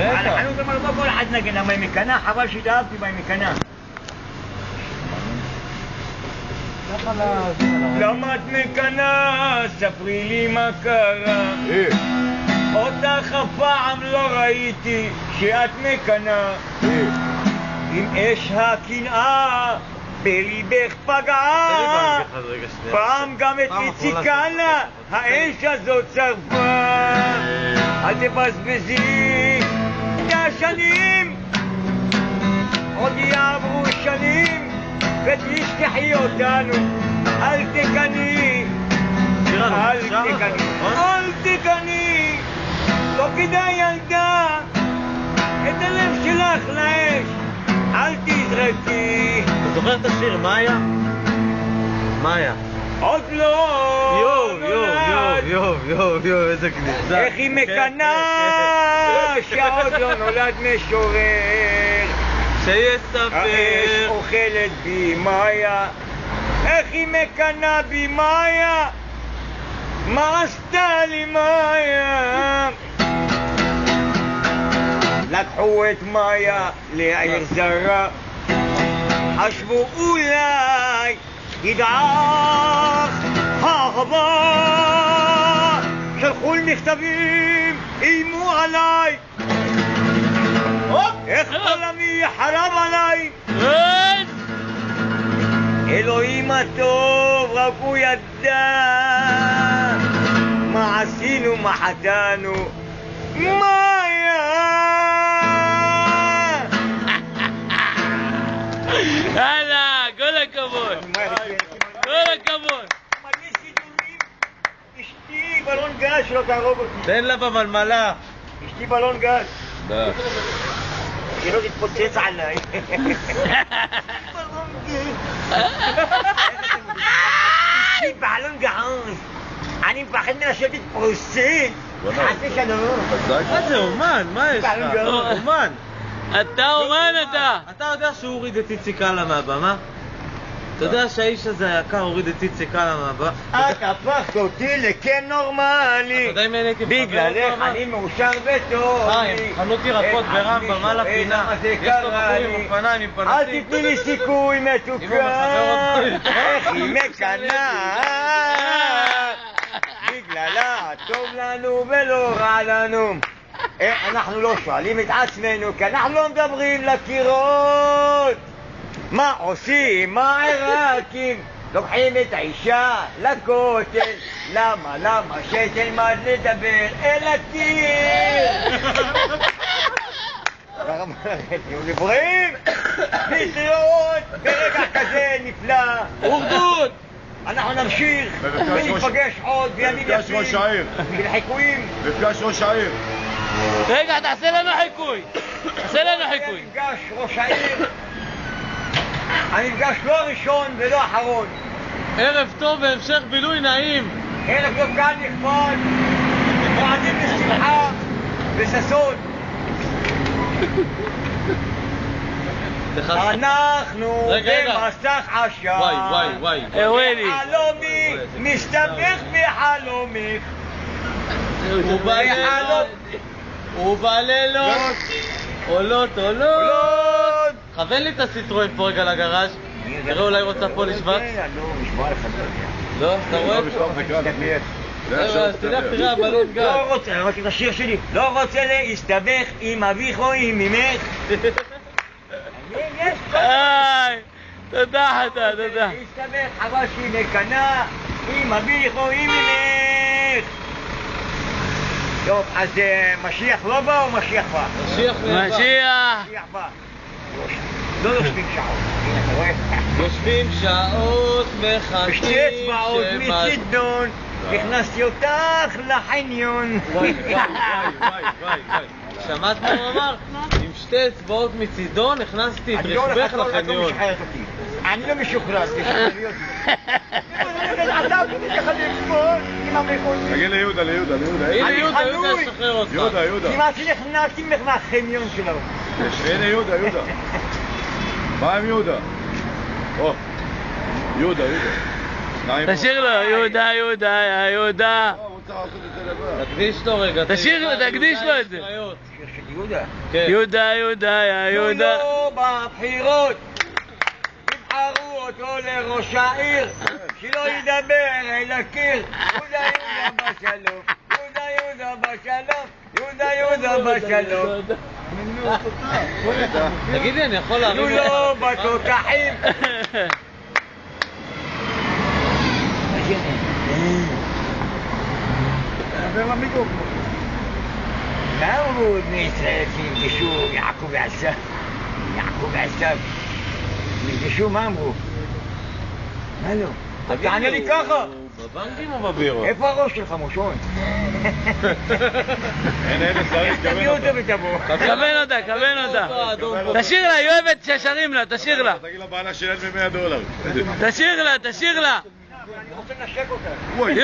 על החנות אמר בוא כל אחד נגן, למה היא מקנה? חבל שהתאהבתי בה, היא מקנה. למה את מקנה? ספרי לי מה קרה. אותך אף פעם לא ראיתי שאת מקנה. אם אש הקנאה בליבך פגעה, פעם גם את איציקנה האש הזאת שרפה. אל תבזבזי את השנים, עוד יעברו שנים ותשכחי אותנו. אל תקני, אל תקני, אל תקני, לא כדאי ילדה את הלב שלך לאש, אל תזרקי. אתה זוכר את השיר מאיה? מאיה עוד לא יו, איזה כניסה. איך היא מקנה שעוד לא נולד משורר, שיספר האש אוכלת בי מאיה. איך היא מקנה בי מאיה, מה עשתה לי מאיה? לקחו את מאיה לעיר זרה, חשבו אולי ידעך האהבה, שלחו לי מכתבים, איימו עליי, איך עולמי חרב עליי. אלוהים הטוב רק הוא ידע מה עשינו, מה חטאנו. מאיה יאללה, כל הכבוד, כל הכבוד. מלא סידורים. אשתי בלון גז שלא תהרוג אותי. תן לה במלמלה. אשתי בלון גז שלא תתפוצץ עליי. בלון גז. אשתי בלון גז, אני מפחד ממנה שלא תתפוצץ. חסי שלום. מה זה אומן? מה יש לך? אומן. אתה אומן אתה. אתה יודע שהוא הוריד את איציקנה מהבמה? אתה יודע שהאיש הזה היקר הוריד את איציקנה מהבמה? את הפכת אותי לכן נורמלי, אתה יודע אם אני הייתי בגללך אני מאושר וטוב. חנות ירקות ברמב"ם על הפינה, יש לו בחור עם אופניים עם פנסים. אל תתני לי סיכוי מתוקה, איך היא מקנה, בגללה טוב לנו ולא רע לנו. אנחנו לא שואלים את עצמנו, כי אנחנו לא מדברים לקירות. מה עושים? מה עיראקים? לוקחים את האישה לכותל. למה שתלמד לדבר אל הקיר. תהיו נבואים, להתראות ברגע כזה נפלא. אורדות. אנחנו נמשיך וניפגש עוד בימים יפים ולחיקויים. מפגש ראש העיר. רגע, תעשה לנו חיקוי. תעשה לנו חיקוי. מפגש ראש העיר, המפגש לא הראשון ולא האחרון. ערב טוב והמשך בילוי נעים. ערב לא כאן נכבד, מועדים לשמחה וששון. אנחנו במסך עשן, חלומי מסתבך בחלומך, ובלילות עולות. כוון לי את הסיטרואן פה רגע לגראז', תראה אולי רוצה פה לשבץ. לא, אתה רואה פה? אז תראה הבלון גז. לא רוצה, אני רוצה את השיר שלי. לא רוצה להסתבך עם אביך או עם אמך. תודה. להסתבך, חבל שהיא מקנה עם אביך או עם אמך. טוב, אז משיח לא בא או משיח בא? משיח בא. לא יושבים שעות, הנה אתה רואה? יושבים שעות מחכים בשתי אצבעות מצידון הכנסתי אותך לחניון. וואי. שמעת מה הוא אמר? עם שתי אצבעות מצידון הכנסתי את רכבך לחניון. אני לא משוחרר, תשחררי אותי. אתה כדי ככה לקפות עם המכות. תגיד ליהודה. הנה יהודה ישחרר אותך. יהודה. כמעט שנכנסתי מהחניון שלו. הנה יהודה. מה עם יהודה? יהודה. תשאיר לו, יהודה. צריך לעשות את זה לבד. תקדיש לו רגע. תקדיש לו את זה. שיר של יהודה. כן. יהודה, יהודה, יא יהודה. לא בבחירות, תבחרו אותו לראש העיר, שלא ידבר אל הקיר. יהודה יהודה בשלום, יהודה יהודה בשלום, יהודה יהודה בשלום. תגיד לי, אני יכול להרים נו לא בתותחים. דבר למיקרופון. מה אמרו בני ישראל שנפגשו יעקב ועשיו? יעקב ועשיו נפגשו, מה אמרו? מה לא? אז תענה לי ככה. בבנקים או בבירות? איפה הראש שלך, מושון? הנה, שרית, תביא אותו ותבוא. כוון אותה, כוון אותה. תשאיר לה, היא אוהבת ששרים לה, תשאיר לה. תגיד לבעלה שאין $100. תשאיר לה, תשאיר לה. אני רוצה לנשק אותה. יואו.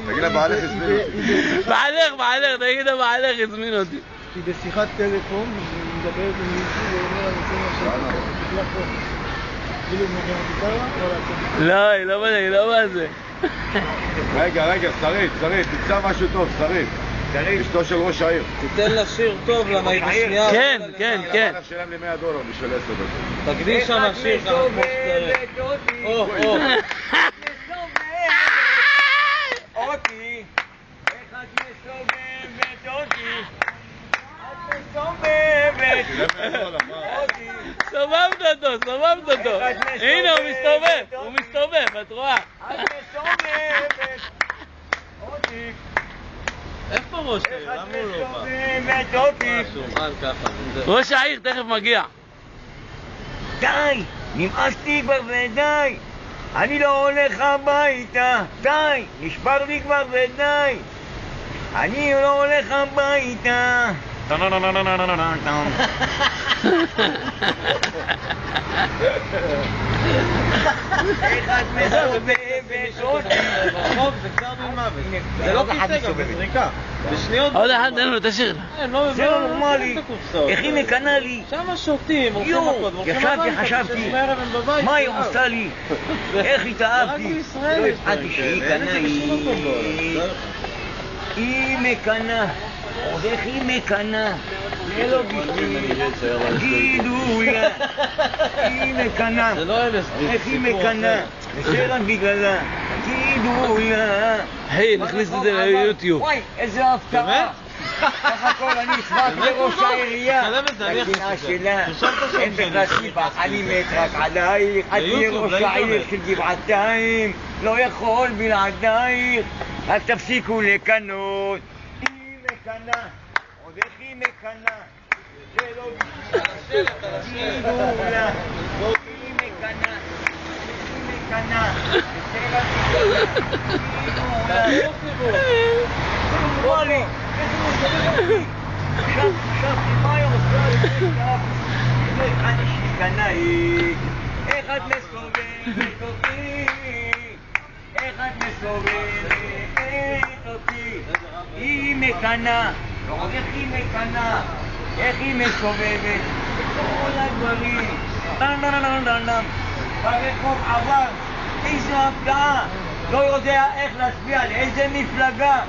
תגיד לבעלך הזמין אותי. בעלך, תגיד לבעלך הזמין אותי. היא בשיחת טלפון, היא מדברת עם מישהו ואומר, אני רוצה לשבת תקלח פה. כאילו מוכן גיטרה? לא, היא לא מה זה. רגע, שרית, תמצא משהו טוב, שרית. אשתו של ראש העיר. תיתן לה שיר טוב, למה היא בשנייה... כן. הבעלה שלם לי $100 בשביל 10 דקות. תקדיש שם שיר כמה כמו שצריך. אותי, איך את מסובבת אותי, את מסובבת אותי. סובבת אותו. הנה, הוא מסתובב, את רואה? את מסובבת אותי, איפה ראש העיר? איך למה את הוא לא בא? מסובבת אותי. שולחן ככה. ראש העיר תכף מגיע. די, נמאסתי כבר ודי, אני לא הולך הביתה, די, נשבר לי כבר ודי, אני לא הולך הביתה. איך את מסובבת אותי. ברחוב זה קצר ממוות. זה לא כיסא גם, זה זריקה. בשניות... עוד אחד, תן לו, תשאיר לה. זה לא נורמלי, איך היא מקנה לי. שמה שותים, הולכים מכות, הולכים ישבתי, חשבתי, מה היא עושה לי, איך התאהבתי, לא הבחנתי שהיא קנה לי, היא מקנה, עוד איך היא מקנה, זה לא בשביל, תגידו לה, היא מקנה, איך היא מקנה, זה רק בגללה, תגידו לה. היי, נכניס את זה ליוטיוב. וואי, איזה הפתעה. סך הכל אני הסברתי לראש העירייה, בגינה שלה, אין בכלל סיבה, אני מת רק עלייך, את תהיה ראש העיר של גבעתיים, לא יכול בלעדייך, רק תפסיקו לקנות. היא מקנה, עוד איך היא מקנה, זה לא בשביל, תגידו לה, היא מקנה, היא מקנה, זה רק תגידו לה. אמרו לי, חשבתי מה היא עושה לי, לא הבחנתי שהיא קנאית, איך את מסובבת אותי, איך את מסובבת אותי, היא מקנה, לא רק איך היא מקנה, איך היא מסובבת, כל הדברים, ברחוב עבר, איזו הפתעה, לא יודע איך להצביע לאיזה מפלגה,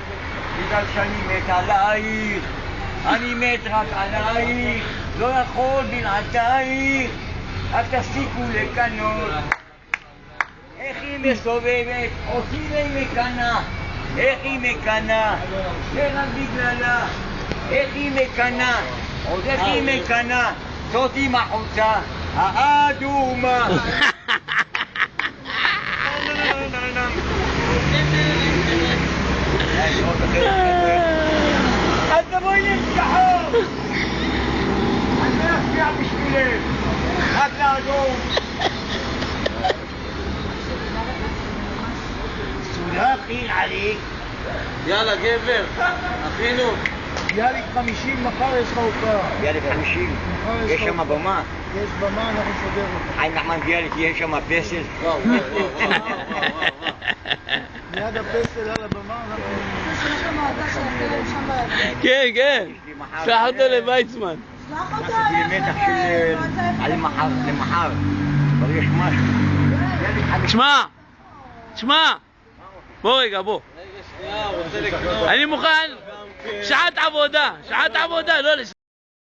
בגלל שאני מת עלייך, אני מת רק עלייך, לא יכול בלעדייך, רק תפסיקו לקנות. איך היא מסובבת, אותי והיא מקנה, איך היא מקנה, זה רק בגללה, איך היא מקנה, עוד איך היא מקנה, זאת עם החולצה האדומה. אז תבואי לי בשחור, אני לא אשפיע בשבילך, רק לאדום. סולחי עליק. יאללה גבר, אחינו. ביאליק 50, מחר יש לך הופעה. ביאליק 50, יש שם במה. יש במה, אנחנו נסדר אותה. חיים נחמן ביאליק, יש שם פסל. וואו. ליד הפסל על הבמה, כן, שלח אותו לויצמן. לעשות לי מתח של על מחר, למחר, כבר יש משהו. תשמע, בוא רגע, בוא. רגע, שנייה, הוא רוצה לקנות. אני מוכן, שעת עבודה, לא